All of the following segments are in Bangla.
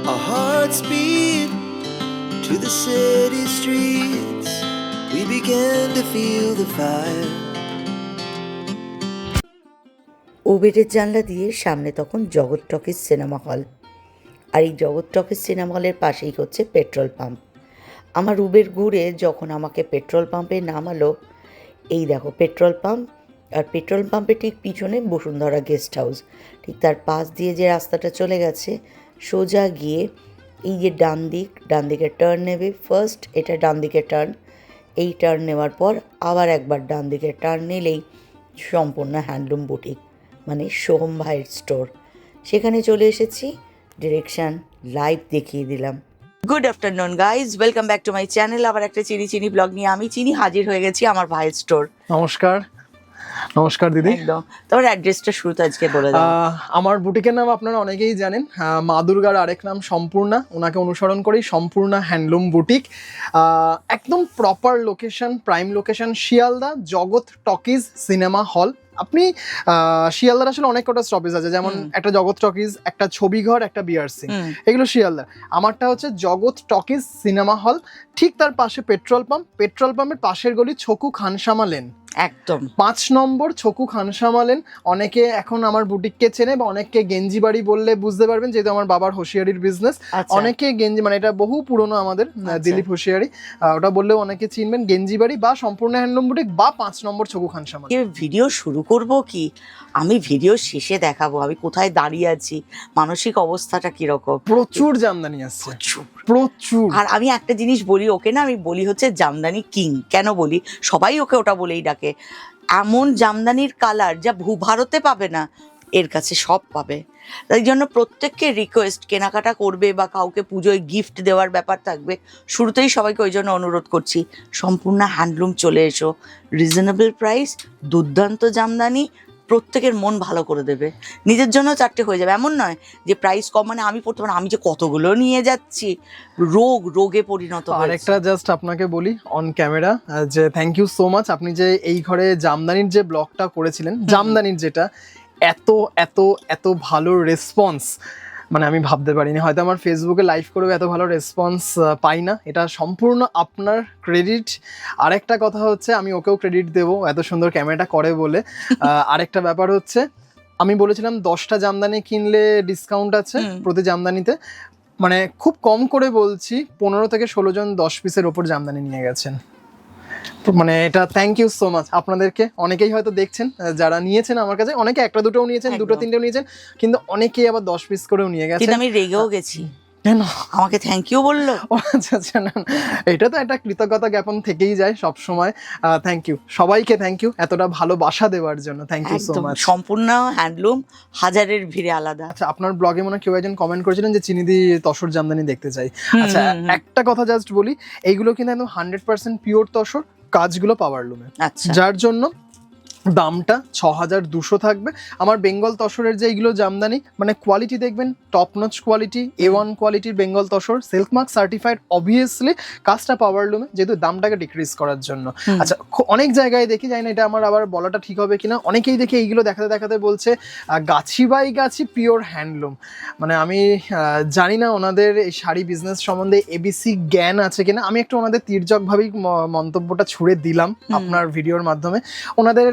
Our hearts beat to the city streets. We began to feel the fire. ওবেরের জানলা দিয়ে সামনে তখন জগৎ টকিজ সিনেমা হল, আর এই জগৎ টকিজ সিনেমা হলের পাশেই হচ্ছে পেট্রোল পাম্প। আমার উবের ঘুরে যখন আমাকে পেট্রোল পাম্পে নামালো, এই দেখো পেট্রোল পাম্প, আর পেট্রোল পাম্পের ঠিক পিছনে বসুন্ধরা গেস্ট হাউস। ঠিক তার পাশ দিয়ে যে রাস্তাটা চলে গেছে, সোজা গিয়ে এই যে ডান দিকে টার্ন নেবে, ফার্স্ট এটা ডান দিকে টার্ন, এই টার্ন নেওয়ার পর আবার একবার ডান দিকে টার্ন নিলেই সম্পূর্ণ হ্যান্ডলুম বুটিক, মানে সোহম ভাইয়ের স্টোর। সেখানে চলে এসেছি, ডিরেকশান লাইভ দেখিয়ে দিলাম। Good afternoon guys, welcome back to my channel. আবার একটা চিনি ব্লগ নিয়ে আমি চিনি হাজির হয়ে গেছি আমার ভাইয়ের স্টোর। নমস্কার দিদি। একদম, তোমার অ্যাড্রেসটা শুরুতে আজকে বলে দাও। আমার বুটিকের নাম আপনারা অনেকেই জানেন, মা দুর্গার আরেক নাম সম্পূর্ণা, ওনাকে অনুসরণ করেই সম্পূর্ণা হ্যান্ডলুম বুটিক। একদম proper location, prime location Sealdah জগৎ টকিজ সিনেমা হল। আপনি শিয়ালদার আসলে অনেক কটা স্টপেজ আছে, যেমন একটা জগৎ টকিজ, একটা ছবিঘর, একটা বিআরসি, এগুলো শিয়ালদার। আমারটা হচ্ছে জগৎ টকিজ সিনেমা হল, ঠিক তার পাশে পেট্রোল পাম্প, পেট্রোল পাম্পের পাশের গলি ছকু খানসামা লেন, একদম 5 নম্বর ছকু খানসামা লেন। অনেকে এখন আমার বুটিককে চেনে, বা অনেককে গেঞ্জি বাড়ি বললে বুঝতে পারবেন, যেহেতু আমার বাবার হোশিয়ারির বিজনেস। অনেকে গেঞ্জি, মানে এটা বহু পুরনো আমাদের দিলীপ হোশিয়ারি, ওটা বললেও অনেকে চিনবেন। গেঞ্জি বাড়ি বা সম্পূর্ণ হ্যান্ডলুম বুটিক বা 5 নম্বর ছকু খানসামা। ভিডিও শুরু করব কি আমি ভিডিও শেষে দেখাবো আমি কোথায় দাঁড়িয়ে আছি, মানসিক অবস্থাটা কিরকম। প্রচুর জামদানি আসছে, প্রচুর। আর আমি একটা জিনিস বলি ওকে, না আমি বলি হচ্ছে জামদানি কিং। কেন বলি, সবাই ওকে ওটা বলেই ডাকে। এমন জামদানির কালার যা ভারতে পাবে না, এর কাছে সব পাবে। তাই জন্য প্রত্যেককে রিকোয়েস্ট, কেনাকাটা করবে বা কাউকে পুজোয় গিফট দেওয়ার ব্যাপার থাকবে, শুরুতেই সবাইকে ওই জন্য অনুরোধ করছি, সম্পূর্ণ হ্যান্ডলুম চলে এসো। রিজনেবল প্রাইস, দুর্দান্ত জামদানি, প্রত্যেকের মন ভালো করে দেবে। নিজের জন্য 4টে হয়ে যাবে, এমন নয় যে প্রাইস কম মানে আমি পড়তে পারি, আমি যে কতগুলো নিয়ে যাচ্ছি, রোগে পরিণত। আর একটা জাস্ট আপনাকে বলি অন ক্যামেরা যে থ্যাংক ইউ সো মাচ, আপনি যে এই ঘরে জামদানির যে ব্লগটা করেছিলেন, জামদানির যেটা এত এত এত ভালো রেসপন্স, মানে আমি ভাবতে পারিনি। হয়তো আমার ফেসবুকে লাইভ করেও এত ভালো রেসপন্স পাই না, এটা সম্পূর্ণ আপনার ক্রেডিট। আরেকটা কথা হচ্ছে, আমি ওকেও ক্রেডিট দেবো এত সুন্দর ক্যামেরাটা করে বলে। আরেকটা ব্যাপার হচ্ছে, আমি বলেছিলাম 10টা জামদানি কিনলে ডিসকাউন্ট আছে প্রতি জামদানিতে, মানে খুব কম করে বলছি, 15 থেকে 16 জন 10 পিসের ওপর জামদানি নিয়ে গেছেন। মানে এটা থ্যাংক ইউ সো মাচ আপনাদেরকে। অনেকেই হয়তো দেখছেন যারা নিয়েছেন আমার কাছে, অনেকে একটা দুটোও নিয়েছেন, দুটো তিনটেও নিয়েছেন, কিন্তু অনেকেই আবার 10 পিস করেও নিয়ে গেছেন। আমি রেগেও গেছি, কেন আমাকে থ্যাংক ইউ বললো। আচ্ছা আচ্ছা, না এটা তো একটা কৃতজ্ঞতা জ্ঞাপন থেকেই যায় সব সময়। থ্যাংক ইউ সবাইকে, থ্যাংক ইউ এতটা ভালোবাসা দেওয়ার জন্য, থ্যাংক ইউ সো মাচ। সম্পূর্ণ হ্যান্ডলুম, হাজারের ভিড়ে আলাদা। আচ্ছা, আপনার ব্লগে মনে কেউ একজন কমেন্ট করেছিলেন যে চিনিদি তসর জামদানি দেখতে চাই। আচ্ছা, একটা কথা জাস্ট বলি, এইগুলো কিন্তু একদম 100% পিওর তসর, কাজগুলো পাওয়ার লুমে, যার জন্য দামটা 6200 থাকবে। আমার বেঙ্গল তসরের যে এইগুলো জামদানি, মানে কোয়ালিটি দেখবেন টপ নচ কোয়ালিটি, A1 কোয়ালিটির Bengal tussar, silk mark certified. Obviously কাজটা পাওয়ার লুমে, যেহেতু দামটাকে ডিক্রিজ করার জন্য। আচ্ছা, অনেক জায়গায় দেখি, জানি না এটা আমার আবার বলাটা ঠিক হবে কিনা, অনেকেই দেখি এইগুলো দেখাতে দেখাতে বলছে গাছি বাই গাছি পিওর হ্যান্ডলুম। মানে আমি জানি না ওনাদের এই শাড়ি বিজনেস সম্বন্ধে এবিসি জ্ঞান আছে কিনা। আমি একটু ওনাদের তির্যকভাবেই মন্তব্যটা ছুড়ে দিলাম আপনার ভিডিওর মাধ্যমে। ওনাদের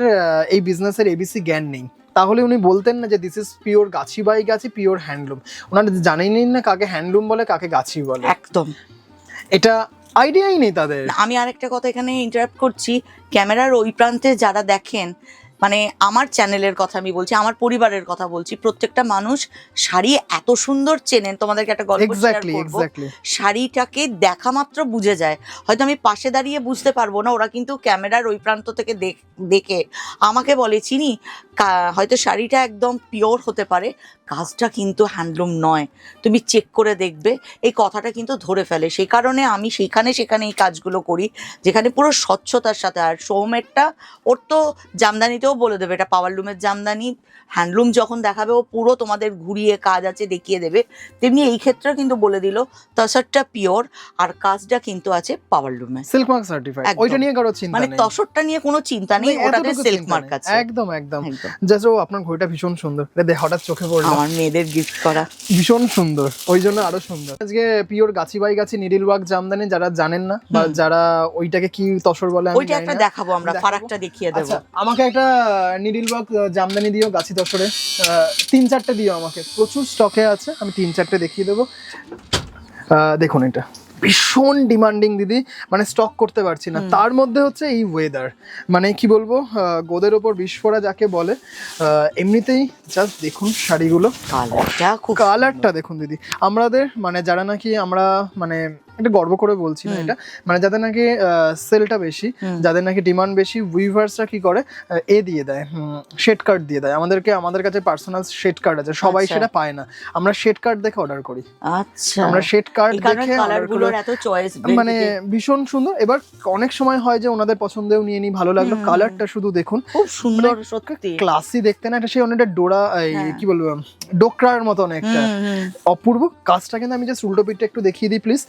এই বিজনেসের এবিসি জ্ঞান নেই, তাহলে উনি বলতেন না যে this is pure Gachhi by Gachhi pure handloom. ওনারা জানেনই না কাকে হ্যান্ডলুম বলে, কাকে গাছি বলে, একদম এটা আইডিয়াই নেই তাদের। আমি আরেকটা কথা এখানে ইন্টারাপ্ট করছি, ক্যামেরার ওই প্রান্তে যারা দেখেন, মানে আমার চ্যানেলের কথা আমি বলছি, আমার পরিবারের কথা বলছি, প্রত্যেকটা মানুষ শাড়ি এত সুন্দর চেনেন। তোমাদেরকে একটা গল্প শেয়ার করব, শাড়িটাকে দেখা মাত্র বুঝে যায়। হয়তো আমি পাশে দাঁড়িয়ে বুঝতে পারবো না, ওরা কিন্তু ক্যামেরার ওই প্রান্ত থেকে দেখে আমাকে বলে, চিনি হয়তো শাড়িটা একদম পিওর হতে পারে, কাজটা কিন্তু হ্যান্ডলুম নয়, তুমি চেক করে দেখবে। এই কথাটা কিন্তু ধরে ফেলে। সেই কারণে আমি সেখানে এই কাজগুলো করি যেখানে পুরো স্বচ্ছতার সাথে। আর সৌমেরটা, ওর তো জামদানি এমনিতেও বলে দেবে এটা পাওয়ারলুমের জামদানি। হ্যান্ডলুম যখন দেখাবে ও পুরো তোমাদের ঘুরিয়ে কাজ আছে দেখিয়ে দেবে, তেমনি এই ক্ষেত্রে কিন্তু বলে দিল তসরটা পিওর আর কাজটা কিন্তু আছে পাওয়ারলুমে, সিল্ক মার্ক সার্টিফাইড। ওইটা নিয়ে কারো চিন্তা মানে নেই, তসরটা নিয়ে কোনো চিন্তা নেই, ওটাতে সিল্ক মার্ক আছে। একদম একদম। জাস্ট ও আপনার ঘড়িটা ভীষণ সুন্দর, এটা হঠাৎ চোখে পড়লো, আমার মেয়েদের গিফট করা, ভীষণ সুন্দর, ওই জন্য আরো সুন্দর। আজকে pure Gachhi by Gachhi needle work Jamdani যারা জানেন না বা যারা ওইটাকে কি তসর বলে আমি ওইটা একটা দেখাবো, আমরা ফারাকটা দেখিয়ে দেব। আচ্ছা, আমাকে একটা নিডল ওয়ার্ক জামদানি দিও গাছি তসরে, 3-4টে দিও আমাকে, প্রচুর স্টকে আছে, আমি 3-4টে দেখিয়ে দেবো। দেখুন এটা ভীষণ ডিমান্ডিং দিদি, মানে স্টক করতে পারছি না। তার মধ্যে হচ্ছে এই ওয়েদার, মানে কি বলবো, গোদের ওপর বিস্ফোরা যাকে বলে। এমনিতেই জাস্ট দেখুন শাড়িগুলো, কালারটা দেখুন দিদি। আমাদের মানে যারা নাকি আমরা মানে এটা গর্ব করে বলছি না এটা, মানে যাদের নাকি সেলটা বেশি, যাদের নাকি ডিমান্ড বেশি, উইভার্সরা কি করে এ দিয়ে দেয়, শেড কার্ড দিয়ে দেয় আমাদেরকে। আমাদের কাছে পার্সোনাল শেড কার্ড আছে, সবাই সেটা পায় না, আমরা শেড কার্ড দেখে অর্ডার করি। আচ্ছা, আমরা শেড কার্ড দেখে কালারগুলোর এত চয়েস, মানে ভীষণ সুন্দর। এবার অনেক সময় হয় যে ওনাদের পছন্দেও নিয়ে নি, ভালো লাগলো, কালারটা শুধু দেখুন খুব সুন্দর, সত্যি ক্লাসি দেখতে না, এটা সেই অনেকটা ডোরা কি বলবো ডোকরার মতন একটা অপূর্ব কাজটা। কিন্তু আমি জাস্ট উল্টো পিঠটা একটু দেখিয়ে দিই প্লিজ,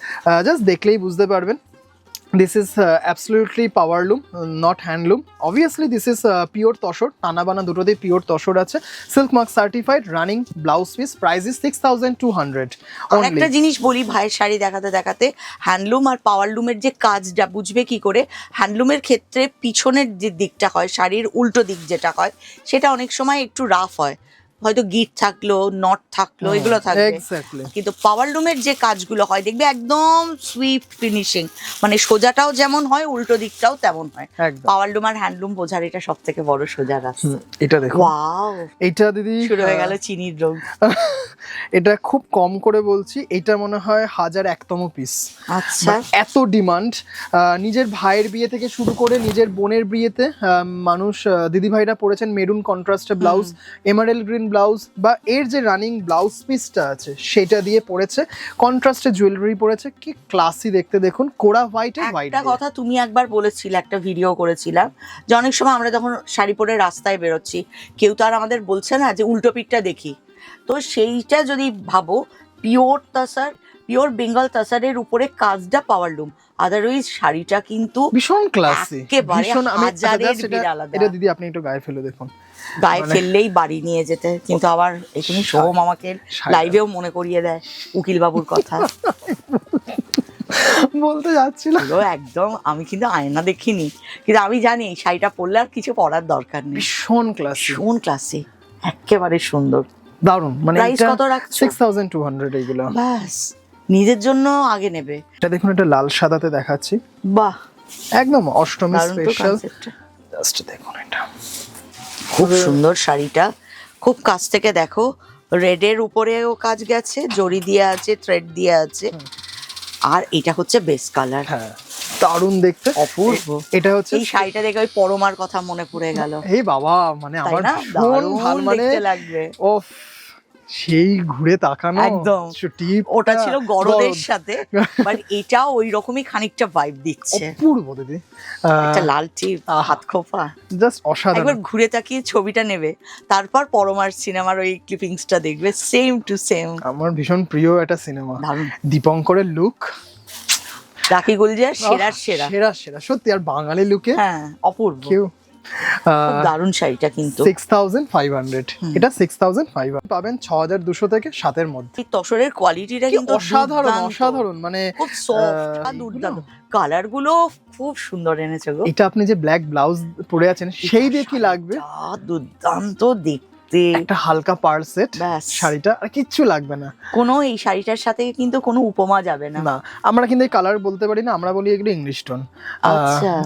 জাস্ট দেখলেই বুঝতে পারবেন। This is absolutely powerloom, not handloom. Obviously this is pure tussar, টানা বানা দুটোতেই পিওর তসর আছে, silk mark certified, running blouse piece, price is 6200 only। একটা জিনিস বলি, ভাইয়ের শাড়ি দেখাতে দেখাতে, হ্যান্ডলুম আর পাওয়ারলুমের যে কাজটা বুঝবে কি করে। হ্যান্ডলুমের ক্ষেত্রে পিছনের যে দিকটা হয়, শাড়ির উল্টো দিক যেটা হয়, সেটা অনেক সময় একটু রাফ হয়, হয়তো গিট থাকলো, নট থাকলো, এগুলো থাকবে। কিন্তু পাওয়ারলুমের যে কাজগুলো হয় দেখবে একদম সুইফট ফিনিশিং, মানে সোজাটাও যেমন হয় উল্টো দিকটাও তেমন হয়। পাওয়ারলুম আর হ্যান্ডলুম বোঝার এটা সব থেকে বড় সোজা রাস্তা। এটা দেখো, ওয়াও, এটা দিদি শুরু হয়ে গেল চিনির রোগ। এটা খুব কম করে বলছি, এটা মনে হয় 1001তম পিস। আচ্ছা, এত ডিমান্ড। নিজের ভাইয়ের বিয়ে থেকে শুরু করে নিজের বোনের বিয়েতে মানুষ দিদি ভাইরা পরেছেন মেরুন কন্ট্রাস্টে ব্লাউজ, এমারেল গ্রিন ব্লাউজ, বা এর যে রানিং ব্লাউজ পিসটা আছে সেটা দিয়ে পরেছে, কন্ট্রাস্টে জুয়েলারি পরেছে, কি ক্লাসি দেখতে দেখুন, কোরা হোয়াইট এর হোয়াইট। একটা কথা তুমি একবার বলেছিলে, একটা ভিডিও করেছিলাম, যে অনেক সময় আমরা যখন শাড়ি পরে রাস্তায় বেরোচ্ছি, কেউ তো আর আমাদের বলছে না যে উল্টো পিঠটা দেখি, তো সেইটা যদি ভাবো পিওর তাসার, পিওর বেঙ্গল তাসারের উপরে কাজটা পাওয়ারলুম, আদারওয়াইজ শাড়িটা কিন্তু ভীষণ ক্লাসি, ভীষণ হাজারের আলাদা। এটা দিদি আপনি একটু গায়ে ফেলে দেখুন, গায়ে ফেললেই বাড়ি নিয়ে যেতে। কিন্তু আবার এখানে সোহম আমাকে লাইভেও মনে করিয়ে দেয় উকিল বাবুর কথা। বলতে যাচ্ছিলাম একদম, আমি কিন্তু আয়না দেখিনি, কিন্তু আমি জানি এই শাড়িটা পরলে আর কিছু পরার দরকার নেই। ভীষণ ক্লাসি, ভীষণ ক্লাসি, একেবারে সুন্দর, দারুণ। মানে প্রাইস কত রাখছো? 6200 এইগুলো। বাস, নিজের জন্য আগে নেবে। এটা দেখুন, এটা লাল সাদাতে দেখাচ্ছি, বাহ, একদম অষ্টমী স্পেশাল। জাস্ট দেখুন, এটা খুব সুন্দর শাড়িটা, খুব কাছ থেকে দেখো, রেডের উপরেও কাজ গেছে, জরি দিয়ে আছে, থ্রেড দিয়ে আছে, আর এটা হচ্ছে বেস কালার। হ্যাঁ, দারুণ দেখতে, অপূর্ব। এটা হচ্ছে এই শাড়িটা দেখে ওই পরমার কথা মনে পড়ে গেল। এই বাবা, মানে আমার ভীষণ ভালো, মানে লাগবে। ওফ, সেই ঘুরে তাকানো একদম, ওটা ছিল গরদের সাথে, বাট এটাও ওই রকমই খানিকটা ভাইব দিচ্ছে। অপূর্ব দিদি, একটা লাল টিপ, হাত খোপা, জাস্ট অসাধারণ। একবার ঘুরে তাকিয়ে ছবিটা নেবে, তারপর পরমার সিনেমার ওই ক্লিপিংসটা দেখবে, সেম টু সেম। আমার ভীষণ প্রিয় একটা সিনেমা, দীপঙ্করের লুক, রাখি গুলজার সেরা সেরা সেরা সেরা সত্যি, আর বাঙালি লুকে হ্যাঁ অপূর্ব। দারুণ শাড়িটা কিন্তু 6500, এটা 6500 পাবেন 6200 থেকে 7 মধ্যে। তসরের কোয়ালিটিটা কিন্তু অসাধারণ অসাধারণ, মানে খুব সফট আর দুর্দান্ত, কালার গুলো খুব সুন্দর এনেছে গো। এটা আপনি যে ব্ল্যাক ব্লাউজ পরে আছেন সেই দিয়ে কি লাগবে, দুর্দান্ত দেখতে। একটা হালকা পার্ল সেট, শাড়িটা আর কিচ্ছু লাগবে না। কোনো এই শাড়িটার সাথে কিন্তু কোনো উপমা যাবে না। না, আমরা কিন্তু এই কালার বলতে পারি না, আমরা বলি এগুলো ইংলিশ টোন।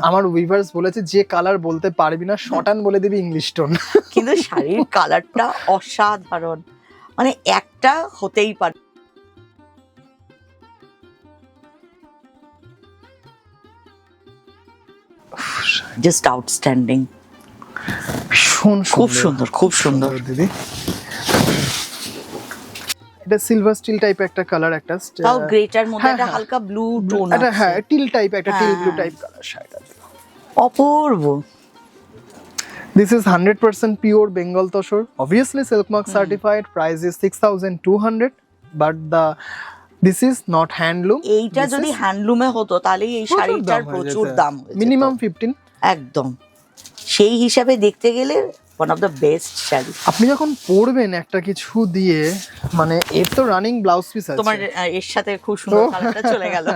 আমার উইভার্স বলেছে যে কালার বলতে পারবি না শটান বলে দিবি ইংলিশ টোন। কিন্তু শাড়ির কালারটা অসাধারণ, মানে একটা হতেই পারে। জাস্ট আউটস্ট্যান্ডিং, খুব সুন্দর, খুব সুন্দর দিদি। এটা সিলভার স্টিল টাইপ একটা কালার, একটা তাও গ্রেটার মধ্যে একটা হালকা ব্লু টোন আছে। হ্যাঁ, টিল টাইপ, একটা টিল ব্লু টাইপ কালার শাড়িটা। অপূর্ব, This is 100% pure Bengal toshor. Obviously silk mark certified. Price is 6,200. But this is not handloom. এইটা যদি হ্যান্ডলুমে হতো তাহলে এই শাড়িটার প্রচুর দাম হয়ে যেত। মিনিমাম 15। একদম, সেই হিসাবে দেখতে গেলে one of the best sari. আপনি যখন পরবেন একটা কিছু দিয়ে, মানে এর তো রানিং ব্লাউজ পিস আছে, তোমার এর সাথে খুব সুন্দর কালারটা চলে গেল।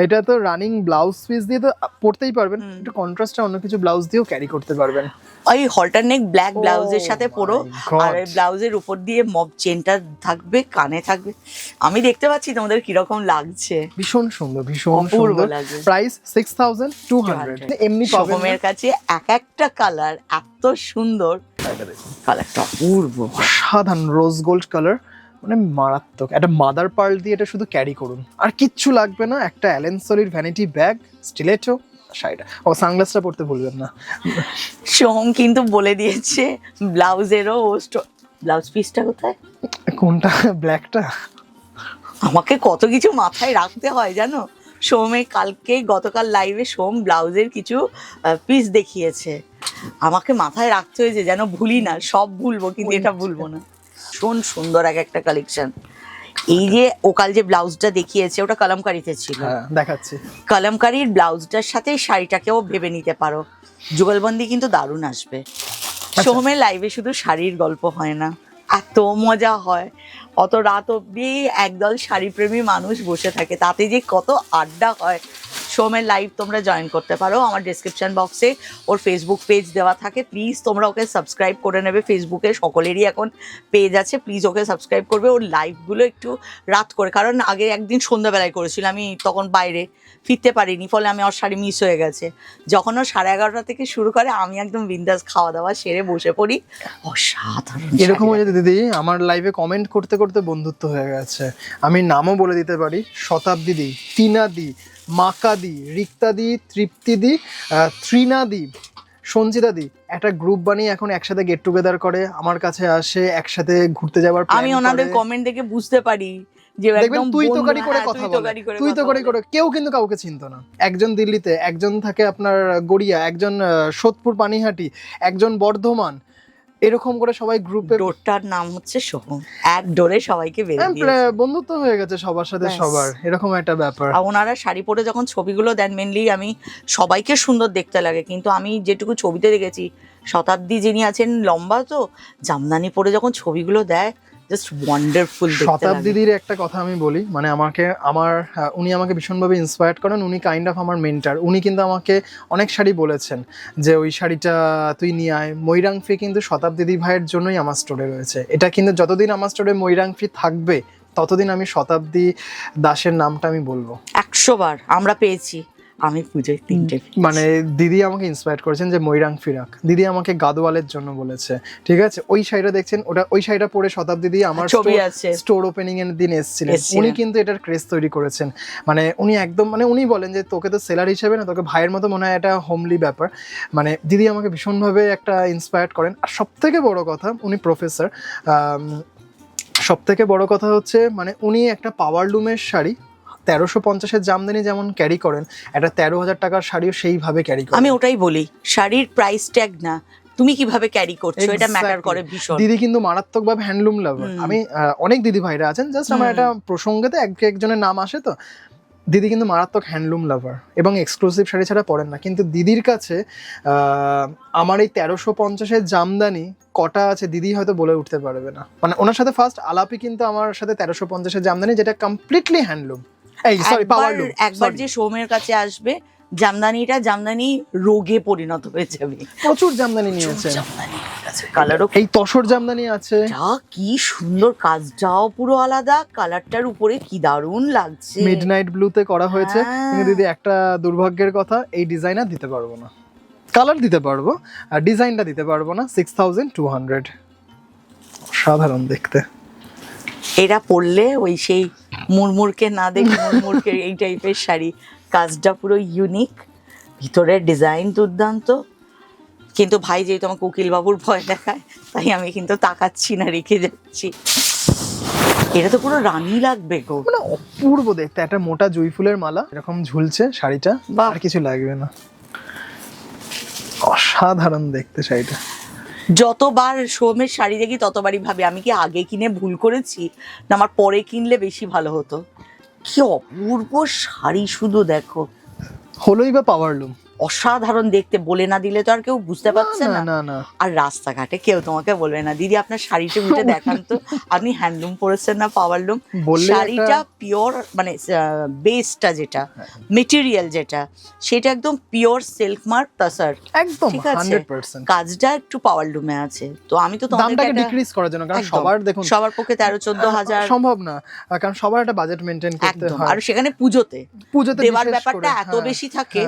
এটা তো রানিং ব্লাউজ পিস দিয়ে তো পরতেই পারবেন, একটু কন্ট্রাস্টে অন্য কিছু ব্লাউজ দিয়েও ক্যারি করতে পারবেন। ওই হল্টার নেক ব্ল্যাক ব্লাউজের সাথে পরো, আর এই ব্লাউজের উপর দিয়ে মব চেনটা থাকবে, কানে থাকবে। আমি দেখতে পাচ্ছি তোমাদের কিরকম লাগছে। ভীষণ সুন্দর, ভীষণ সুন্দর। প্রাইস 6,200। এমনি শোভমের কাছে এক একটা কালার এত সুন্দর, কালারটা অপূর্ব, সাধারণ রোজ গোল্ড কালার, মানে মারাত্মক। একটা মাদার পার্ল দিয়ে এটা শুধু ক্যারি করুন, আর কিচ্ছু লাগবে না। একটা অ্যালেন সলির ভ্যানিটি ব্যাগ, স্টিলেটো, শাড়িটা ও সানগ্লাসটা পরতে ভুলবেন না। সোহম কিন্তু বলে দিয়েছে ব্লাউজেরও ব্লাউজ পিসটা কোথায়, কোনটা, ব্ল্যাকটা? আমাকে কত কিছু মাথায় রাখতে হয় জানো। সোহমের গতকাল লাইভে সোহম ব্লাউজের কিছু পিস দেখিয়েছে, আমাকে মাথায় রাখতে হয়েছে যেন ভুলি না। সব ভুলবো কিন্তু এটা ভুলবো না। ভীষণ সুন্দর এক একটা কালেকশন। এই যে ওকাল যে ব্লাউজটা দেখিয়েছে ওটা কলমকারিতে ছিল, দেখাচ্ছি। কলমকারির ব্লাউজটার সাথে শাড়িটাকেও ভেবে নিতে পারো, যুগলবন্দি কিন্তু দারুণ আসবে। সোহমের লাইভে শুধু শাড়ির গল্প হয় না, এত মজা হয়। অত রাত অব্দি একদল শাড়িপ্রেমী মানুষ বসে থাকে, তাতে যে কত আড্ডা হয়। সোহমের লাইভ তোমরা জয়েন করতে পারো, আমার ডেসক্রিপশন বক্সে ওর ফেসবুক পেজ দেওয়া থাকে। প্লিজ তোমরা ওকে সাবস্ক্রাইব করে নেবে। ফেসবুকে সকলেরই এখন পেজ আছে, প্লিজ ওকে সাবস্ক্রাইব করবে। ওর লাইভগুলো একটু রাত করে, কারণ আগে একদিন সন্ধ্যাবেলায় করেছিল, আমি তখন বাইরে ফিরতে পারিনি, ফলে আমি ওর শাড়ি মিস হয়ে গেছে। যখন ও 11:30 থেকে শুরু করে, আমি একদম বিন্দাস খাওয়া দাওয়া সেরে বসে পড়ি। অসাধারণ। এরকম হয়ে যেতে দিদি, আমার লাইভে কমেন্ট করতে করতে বন্ধুত্ব হয়ে গেছে। আমি নামও বলে দিতে পারি, শতাব্দী দি, টিনা দি, মাকা দি, রিক্তা দি, তৃপ্তি দি, ত্রিনা দি, সঞ্চিতা দি একটা গ্রুপ বানিয়ে এখন একসাথে গেট টুগেদার করে, আমার কাছে আসে, একসাথে ঘুরতে যাওয়ার প্ল্যান করে। আমি ওনাদের কমেন্ট দেখে বুঝতে পারি যে একদম তুই তো গাড়ি করে কথা বলে, তুই তো গাড়ি করে। কেউ কিন্তু কাউকে চিনতো না। একজন দিল্লিতে, একজন থাকে আপনার গড়িয়া, একজন সোদপুর পানিহাটি, একজন বর্ধমান, এরকম করে সবাই গ্রুপে। ডোরটার নাম হচ্ছে সোহম, এক ডোরে সবাইকে বেরিয়ে দিয়েছে। বন্ধুত্ব হয়ে গেছে সবার সাথে সবার, এরকম একটা ব্যাপার। আর ওনারা শাড়ি পরে যখন ছবিগুলো দেন, মেনলি আমি সবাইকে সুন্দর দেখতে লাগে, কিন্তু আমি যেটুকু ছবিতে দেখেছি, শতাব্দী যিনি আছেন লম্বা, তো জামদানি পরে যখন ছবিগুলো দেয়, জাস্ট ওয়ান্ডারফুল দেখতে লাগে। শতাব্দীর একটা কথা আমি বলি, মানে উনি আমাকে ভীষণভাবে ইন্সপায়ার্ড করেন। উনি কাইন্ড অফ আমার মেন্টার। উনি কিন্তু আমাকে অনেক শাড়ি বলেছেন যে ওই শাড়িটা তুই নিয়ে আয়। ময়ূরাংফি কিন্তু শতাব্দী ভাইয়ের জন্যই আমার স্টোরে রয়েছে। এটা কিন্তু যতদিন আমার স্টোরে ময়ূরাংফি থাকবে, ততদিন আমি শতাব্দী দাসের নামটা আমি বলবো 100 বার। আমরা পেয়েছি, আমি পুজোয় 3টে, মানে দিদি আমাকে ইন্সপায়ার করেছেন যে ময়ূরাংফি রাখ। দিদি আমাকে গাদোয়ালের জন্য বলেছে, ঠিক আছে। ওই শাড়িটা দেখছেন, ওই শাড়িটা পরে শতাব্দী দি আমার স্টোর ওপেনিং এর দিন এসেছিলেন। উনি কিন্তু এটার ক্রেজ তৈরি করেছেন। মানে উনি একদম, মানে উনি বলেন যে তোকে তো সেলার হিসেবে না, তোকে ভাইয়ের মতো মনে হয়, এটা হোমলি ব্যাপার। মানে দিদি আমাকে ভীষণভাবে একটা ইন্সপায়ার করেন। আর সব থেকে বড় কথা, উনি প্রফেসর। সব থেকে বড় কথা হচ্ছে, মানে উনি একটা পাওয়ার লুমের শাড়ি 1350-এর জামদানি যেমন ক্যারি করেন, একটা 13,000 টাকার শাড়িও সেইভাবে ক্যারি করেন। আমি ওটাই বলি, শাড়ির প্রাইস ট্যাগ না, তুমি কিভাবে ক্যারি করছো এটা ম্যাটার করে ভীষণ। দিদি কিন্তু মারাত্মকভাবে হ্যান্ডলুম লাভার। আমি অনেক দিদি ভাইরা আছেন, জাস্ট আমার এটা প্রসঙ্গতে একজনের নাম আসে, তো দিদি কিন্তু মারাত্মক হ্যান্ডলুম লাভার এবং এক্সক্লুসিভ শাড়ি ছাড়া পরেন না। কিন্তু দিদির কাছে আমার এই 1350-এর জামদানি কটা আছে দিদি হয়তো বলে উঠতে পারবে না। মানে ওনার সাথে ফার্স্ট আলাপই কিন্তু আমার সাথে 1350-এর জামদানি, যেটা কমপ্লিটলি হ্যান্ডলুম। একবার যে সোহমের কাছে আসবে, জামদানি রোগে পরিণত হয়ে যাবে। প্রচুর জামদানি নিয়েছে, কালারও এই তসর জামদানি আছে। কি সুন্দর, কাজটাও পুরো আলাদা, কালারটার উপরে কি দারুণ লাগছে। মিডনাইট ব্লুতে করা হয়েছে। কিন্তু দিদি একটা দুর্ভাগ্যের কথা, এই ডিজাইনার দিতে পারবো না। কালার দিতে পারবো, আর ডিজাইনটা দিতে পারবো না। 6,200। সাধারণ দেখতে। এরা পরলে ওই সেই মুরমুরকে না দেখে মুরমুরকে এই টাইপের শাড়ি। কাজটা পুরো ইউনিক, ভিতরের ডিজাইন দুর্দান্ত। কিন্তু ভাই যেহেতু আমাকে উকিল বাবুর ভয় দেখায়, তাই আমি কিন্তু তাকাচ্ছি না, রেখে যাচ্ছি। এটা তো পুরো রানী লাগবে গো, মানে অপূর্ব দেখতে। একটা মোটা জুঁই ফুলের মালা এরকম ঝুলছে শাড়িটা, আর কিছু লাগবে না। অসাধারণ দেখতে শাড়িটা। যতবার সোমের শাড়ি দেখি ততবারই ভাবি আমি কি আগে কিনে ভুল করেছি, না আমার পরে কিনলে বেশি ভালো হতো। কি অপূর্ব শাড়ি শুধু দেখো, হলোই বা পাওয়ারলুম, অসাধারণ দেখতে, বলে না দিলে তো আর কেউ বুঝতে পারছে না। না না, আর রাস্তাঘাটে কেউ তোমাকে বলবে না দিদি আপনার শাড়িটা উঠে দেখান তো, আপনি হ্যান্ডলুম পরেছেন না পাওয়ারলুম। শাড়িটা পিওর, মানে বেসটা যেটা মেটেরিয়াল যেটা সেটা একদম পিওর সিল্ক মার্ক তাসার, একদম ঠিক আছে, 100%। কাজটা একটু পাওয়ারলুমে আছে। তো আমি তো দামটাকে ডিক্রিজ করার জন্য, কারণ সবার দেখুন সবার পক্ষে 13-14 হাজার সম্ভব না, কারণ সবার একটা বাজেট মেইনটেইন করতে হয়। আর সেখানে পুজোতে দেওয়ার ব্যাপারটা এত বেশি থাকে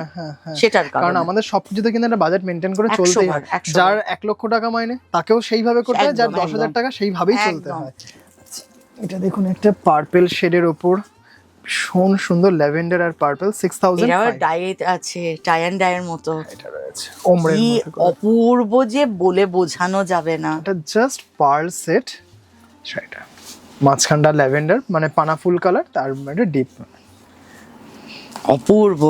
সেটার কারণ আমাদের সবকিছুতে কিন্তু একটা বাজেট মেইনটেইন করে চলতেই হয়। যার 1 লক্ষ টাকা মাইনে তাকেও সেইভাবে করতে হয়, যার 10,000 টাকা সেইভাবেই চলতে হয়। এটা দেখুন একটা পার্পল শেডের উপর ভীষণ সুন্দর ল্যাভেন্ডার আর পার্পল, 6000 ডাই আছে, টাই অ্যান্ড ডাইয়ের মতো এটা রয়েছে ওমরের কি মতো। অপূর্ব যে বলে বোঝানো যাবে না। এটা জাস্ট পার্ল সেট শাড়িটা, মাঝখানটা ল্যাভেন্ডার মানে পানা ফুল কালার, তার মধ্যে ডিপ অপূর্ব।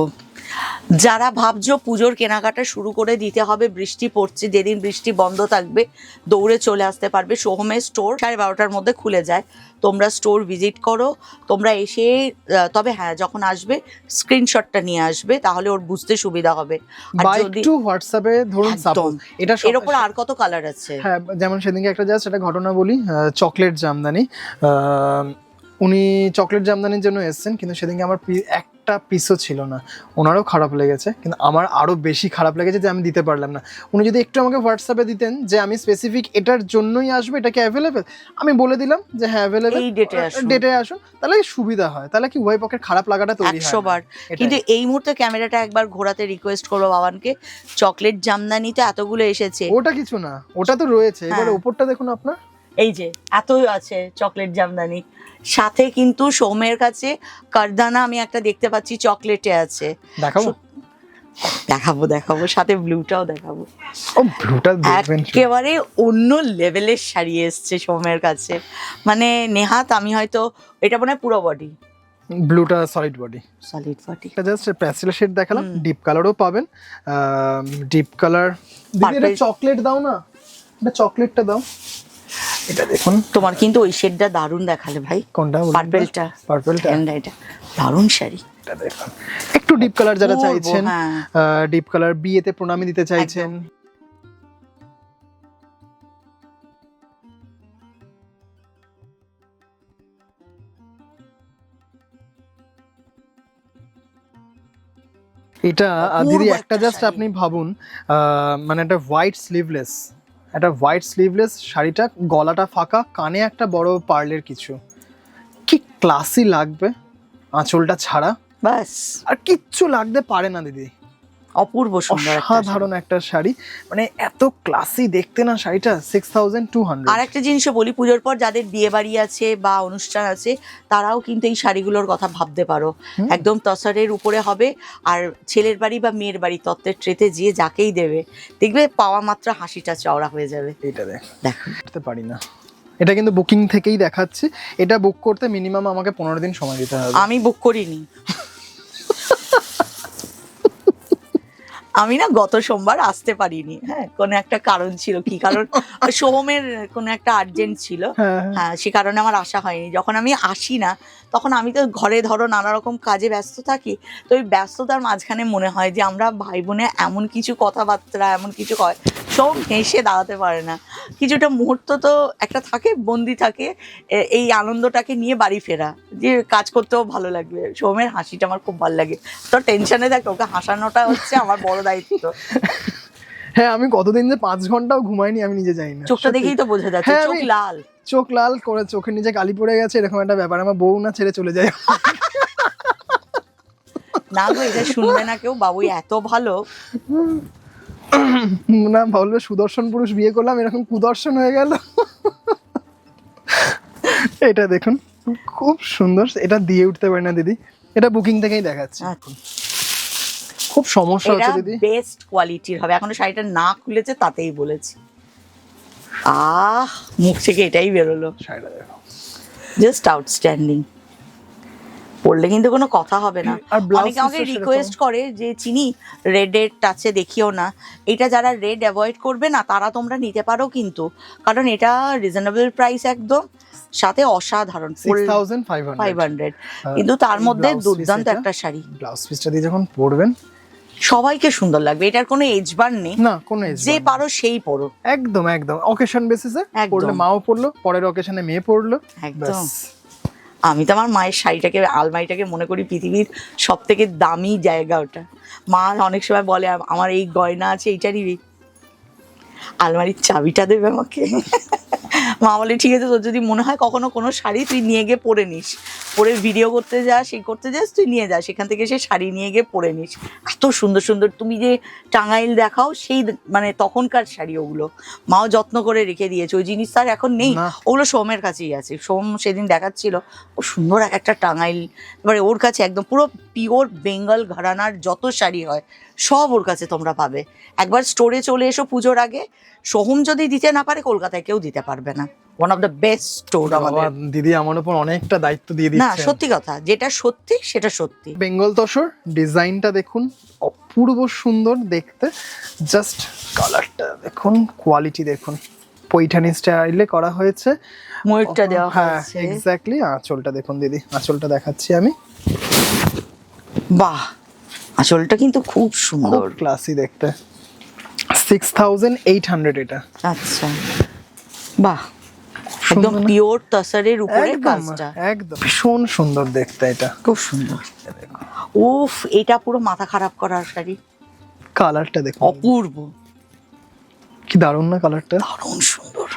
যারা ভাবছো পুজোর কেনাকাটা শুরু করে দিতে হবে, বৃষ্টি পড়ছে, যেদিন বৃষ্টি বন্ধ থাকবে দৌড়ে চলে আসতে পারবে। সোহমের স্টোর 12:30-র মধ্যে খুলে যায়, তোমরা স্টোর ভিজিট করো, তোমরা এসে তবে হ্যাঁ যখন আসবে স্ক্রিনশটটা নিয়ে আসবে, তাহলে ওর বুঝতে সুবিধা হবে। আর যদি একটু হোয়াটসঅ্যাপে ধরুন সাপোজ এটা এর উপর আর কত কালার আছে, হ্যাঁ যেমন সেদিনকে একটা জাস্ট একটা ঘটনা বলি, চকলেট জামদানি, উনি চকলেট জামদানির জন্য এসেছেন, কিন্তু সেদিনকে আমার একটা পিসও ছিল না। ওনারও খারাপ লেগেছে, কিন্তু আমার আরও বেশি খারাপ লেগেছে যে আমি দিতে পারলাম না। উনি যদি একটু আমাকে হোয়াটসঅ্যাপে দিতেন যে আমি স্পেসিফিক এটার জন্যই আসবো, এটা কি অ্যাভেলেবেল, আমি বলে দিলাম যে হ্যাঁ অ্যাভেলেবেল, এই ডেটে আসুন, তাহলে সুবিধা হয়, তাহলে কি উভয় পক্ষের খারাপ লাগাটা তৈরি হয় 100 বার। কিন্তু এই মুহূর্তে ক্যামেরাটা একবার ঘোরাতে রিকোয়েস্ট করবো বাবানকে। চকলেট জামদানিতে এতগুলো এসেছে, ওটা কিছু না, ওটা তো রয়েছে, এবারে উপরটা দেখুন আপনার, এই যে এত আছে চকলেট জামদানি, সাথে কিন্তু সোমের কাছে কারদানা আমি একটা দেখতে পাচ্ছি চকলেটে আছে। দেখাবো সাথে ব্লুটাও দেখাবো। ও ব্লুটা দেখবেন, একেবারে অন্য লেভেলের শাড়ি এসছে সোমের কাছে। মানে নেহাত আমি হয়তো এটা মনে হয় পুরো বডি, ব্লুটা সলিড বডি, এটা জাস্ট প্যাস্টেল শেড দেখালাম, ডিপ কালারও পাবেন, ডিপ কালার। দিদি এটা চকলেট দাও না, এটা চকলেটটা দাও, এটা দেখুন। তোমার কিন্তু ওই শেডটা দারুণ দেখালে ভাই, কোনটা? পার্পলটা এটা দারুণ শাড়ি। এটা দেখুন একটু ডিপ কালার যারা চাইছেন, ডিপ কালার বিয়েতে প্রণামী দিতে চাইছেন, এটা দিদি একটা জাস্ট আপনি ভাবুন, মানে একটা হোয়াইট স্লিভলেস শাড়িটা, গলাটা ফাঁকা, কানে একটা বড় পার্লের কিছু, কি ক্লাসি লাগবে আঁচলটা ছাড়া, বাস আর কিচ্ছু লাগতে পারে না দিদি। অপূর্ব সুন্দর সাধারণ একটা শাড়ি, মানে এত ক্লাসি দেখতে না শাড়িটা। 6200। আর একটা জিনিসও বলি, পুজোর পর যাদের বিয়ে বাড়ি আছে বা অনুষ্ঠান আছে তারাও কিন্তু এই শাড়িগুলোর কথা ভাবতে পারো। একদম তসরের উপরে হবে, আর ছেলের বাড়ি বা মেয়ের বাড়ি তত্ত্বের ট্রেতে গিয়ে যাকেই দেবে দেখবে পাওয়া মাত্র হাসিটা চওড়া হয়ে যাবে। এটা দেখতে পারি না, এটা কিন্তু বুকিং থেকেই দেখাচ্ছি। এটা বুক করতে মিনিমাম আমাকে 15 দিন সময় দিতে হবে। আমি বুক করিনি, আমি না গত সোমবার আসতে পারিনি, হ্যাঁ কোনো একটা কারণ ছিল। কি কারণ? সোহমের কোনো একটা আর্জেন্ট ছিল, হ্যাঁ সে কারণে আমার আসা হয়নি। যখন আমি আসি না তখন আমি তো ঘরে ধরো নানা রকম কাজে ব্যস্ত থাকি, তো ওই ব্যস্ততার মাঝখানে মনে হয় যে আমরা ভাই বোনে এমন কিছু কথাবার্তা এমন কিছু হয়, সব হেসে দাঁড়াতে পারে না। কিছুটা মুহূর্ত তো একটা থাকে, বন্দি থাকে, এই আনন্দটাকে নিয়ে বাড়ি ফেরা, যে কাজ করতেও ভালো লাগবে। সোহমের হাসিটা আমার খুব ভালো লাগে, তো টেনশনে থাকে, ওকে হাসানোটা হচ্ছে আমার বড় দায়িত্ব। হ্যাঁ আমি কতদিন যে 5 ঘন্টাও ঘুমাইনি আমি নিজে জানি না, চোখটা দেখেই তো বোঝা যাচ্ছে, চোখ লাল করে, চোখের নিচে কালি পড়ে গেছে, এরকম একটা ব্যাপার। আমার বউ না ছেড়ে চলে যায় না গো, এটা শুনবে না কেউ, বাবুই এত ভালো না, বলবে সুদর্শন পুরুষ বিয়ে করলাম, এরকম কুদর্শন হয়ে গেল। এটা দেখুন খুব সুন্দর, এটা দিয়ে উঠতে পারে না দিদি, এটা বুকিং থেকেই দেখাচ্ছে। খুব সমস্যা হচ্ছে দিদি, বেস্ট কোয়ালিটির হবে। এখনো শাড়িটা না খুলেছে তাতেই বলেছি, মুখ থেকে এটাই বেরোলো, শাড়িটা দেখো জাস্ট আউটস্ট্যান্ডিং। পরলে কিন্তু কোনো কথা হবে না। আর অনেকে আমাকে রিকোয়েস্ট করে যে চিনি রেডের টাচে দেখিও না, এটা যারা রেড অ্যাভয়েড করবে না তারা তোমরা নিতে পারো কিন্তু, কারণ এটা রিজনেবল প্রাইস একদম, সাথে অসাধারণ 6500 কিন্তু তার মধ্যে দুর্দান্ত একটা শাড়ি। ব্লাউজ পিসটা দিয়ে যখন পরবেন সবাইকে সুন্দর লাগবে, এটার কোনো এজ বার নেই, না কোনো এজ যে পারো সেই পরো। একদম একদম অকেশন বেসিসে পরলে মাও পরলো, পরের অকেশনে মেয়ে পরলো একদম। আমি তো আমার মায়ের শাড়িটাকে, আলমারিটাকে মনে করি পৃথিবীর সব থেকে দামি জায়গা ওটা। মা অনেক সময় বলে আমার এই গয়না আছে, এইটারই আলমারির চাবিটা দেবে আমাকে। মা বলে ঠিক আছে, তোর যদি মনে হয় কখনো কোনো শাড়ি তুই নিয়ে গিয়ে পরে নিস, পরে ভিডিও করতে যাস, এই করতে যাস, তুই নিয়ে যাস সেখান থেকে সে শাড়ি নিয়ে গিয়ে পরে নিস। এত সুন্দর সুন্দর তুমি যে টাঙ্গাইল দেখাও, সেই মানে তখনকার শাড়ি ওগুলো মাও যত্ন করে রেখে দিয়েছে। ওই জিনিস তার এখন নেই, ওগুলো সোমের কাছেই আছে। সোম সেদিন দেখাচ্ছিল, ও সুন্দর একটা টাঙ্গাইল, এবারে ওর কাছে একদম পুরো পিওর বেঙ্গল ঘরানার যত শাড়ি হয় সব ওর কাছে তোমরা পাবে। একবার স্টোরে চলে এসো পুজোর আগে, সোহম যদি দিতে না পারে কলকাতায় কেউ দিতে পারবে না। One of the best store আমাদের। দিদি আমার উপর অনেকটা দায়িত্ব দিয়ে দিচ্ছে। না সত্যি কথা, যেটা সত্যি সেটা সত্যি। বেঙ্গল তসর ডিজাইনটা দেখুন, অপূর্ব সুন্দর দেখতে। জাস্ট কালারটা দেখুন, কোয়ালিটি দেখুন, পৈঠানি স্টাইলে করা হয়েছে, ময়ূরটা দেওয়া হয়েছে। হ্যাঁ এক্স্যাক্টলি। আঁচলটা দেখুন দিদি, আঁচলটা দেখাচ্ছি আমি। বাহ, আঁচলটা কিন্তু খুব সুন্দর, ক্লাসি দেখতে। 6800 এটা। আচ্ছা বাহ, একদম পিওর তসরের উপরে কাজটা, একদম ভীষণ সুন্দর দেখতে, এটা খুব সুন্দর। উফ, এটা পুরো মাথা খারাপ করার শাড়ি। কালারটা দেখুন, অপূর্ব, কি দারুণ না কালারটা, দারুণ সুন্দর।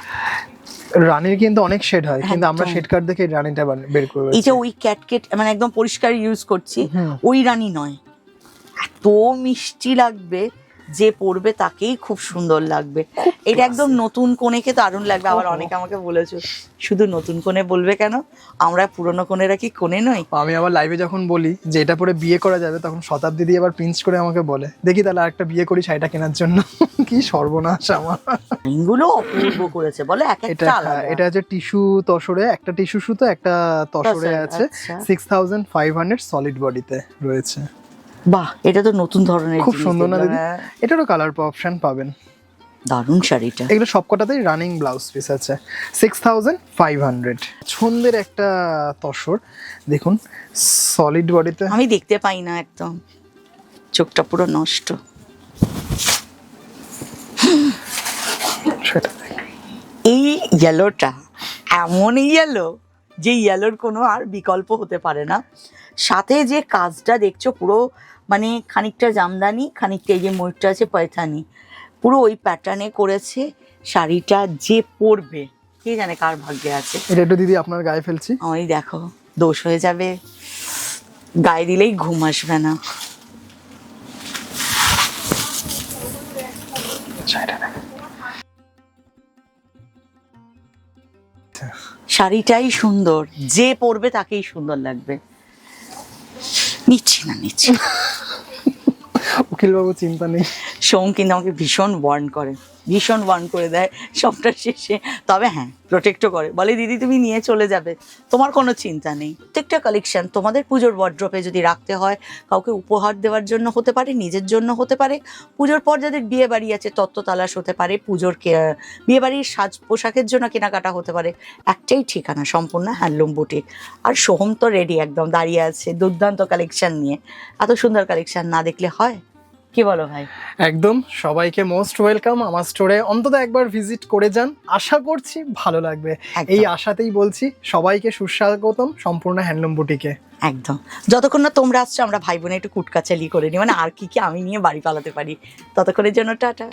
রানীর কিন্তু অনেক শেড হয়, কিন্তু আমরা শেড কার্ড দেখে রানীটা বের করে। এই যে ওই ক্যাটকেট মানে একদম পরিষ্কার ইউজ করছি, ওই রানী নয়। এত মিষ্টি লাগবে, যে পরবে তাকেই খুব সুন্দর লাগবে। এটা একদম নতুন কোণেকে দারুণ লাগবে। আবার অনেকে আমাকে বলেছে শুধু নতুন কোণে বলবে কেন, আমরা পুরনো কোণেরা কি কোণে নই? আমি আবার লাইভে যখন বলি যে এটা পরে বিয়ে করা যাবে, তখন শতাব্দী দিয়ে আবার পিঞ্চ করে আমাকে বলে দেখি তাহলে আরেকটা বিয়ে করি শাড়িটা কেনার জন্য। কি সর্বনাশ আমার। এগুলো অপূর্ব করেছে বলে, এক একটা আলাদা। এটা আছে টিস্যু তসরে, একটা টিস্যু সুতো, একটা তসরে আছে। 6500 সলিড বডিতে রয়েছে। বাহ, এটা তো নতুন ধরনের, খুব সুন্দর না দিদি? এটারও কালার অপশন পাবেন। দারুণ শাড়িটা। এগুলো সবকটাতেই রানিং ব্লাউজ পিস আছে। 6500 ছন্দের একটা তসর দেখুন, সলিড বডিতে। আমি দেখতে পাই না, একদম চোখটা পুরো নষ্ট। এই ইয়েলোটা এমন ইয়েলো, যে ইয়েলোর কোনো আর বিকল্প হতে পারে না। সাথে যে কাজটা দেখছো পুরো মানে খানিকটা জামদানি, খানিকটা এই যে ময়ূরটা আছে পয়থানি, পুরো ওই প্যাটার্নে করেছে। শাড়িটা যে পরবে কে জানে কার ভাগ্যে আছে। এটা একটু দিদি আপনার গায়ে ফেলছি, আমি দেখো দোষ হয়ে যাবে, গায়ে দিলেই ঘুম আসবে না। শাড়িটাই সুন্দর, যে পরবে তাকেই সুন্দর লাগবে। নিচ্ছি না, নিচ্ছি। উকিল বাবু চিন্তা নেই। সোম কিন্তু আমাকে ভীষণ ওয়ার্ন করে, ভীষণ ওয়ার্ন করে দেয় সবটা শেষে। তবে হ্যাঁ, প্রোটেক্টও করে, বলে দিদি তুমি নিয়ে চলে যাবে, তোমার কোনো চিন্তা নেই। প্রত্যেকটা কালেকশন তোমাদের পুজোর ওয়ার্ড্রপে যদি রাখতে হয়, কাউকে উপহার দেওয়ার জন্য হতে পারে, নিজের জন্য হতে পারে, পুজোর পর যাদের বিয়ে বাড়ি আছে তত্ত্ব তালাশ হতে পারে, পুজোর বিয়ে বাড়ির সাজ পোশাকের জন্য কেনাকাটা হতে পারে, একটাই ঠিকানা, সম্পূর্ণ হ্যান্ডলুম বুটিক। আর সোহম তো রেডি, একদম দাঁড়িয়ে আছে দুর্দান্ত কালেকশন নিয়ে। এত সুন্দর কালেকশন না দেখলে হয়? কি বলো ভাই? একদম, সবাইকে মোস্ট ওয়েলকাম আমার স্টোরে। অন্তত একবার ভিজিট করে যান, আশা করছি ভালো লাগবে। এই আশাতেই বলছি সবাইকে সুস্বাগতম সম্পূর্ণ হ্যান্ডলুম বুটিকে। একদম, যতক্ষণ না তোমরা আসছো আমরা ভাই বোনে একটু কুটকাচালি করে নিই, মানে আর কি কি আমি নিয়ে বাড়ি পালাতে পারি। ততক্ষণের জন্য টাটা।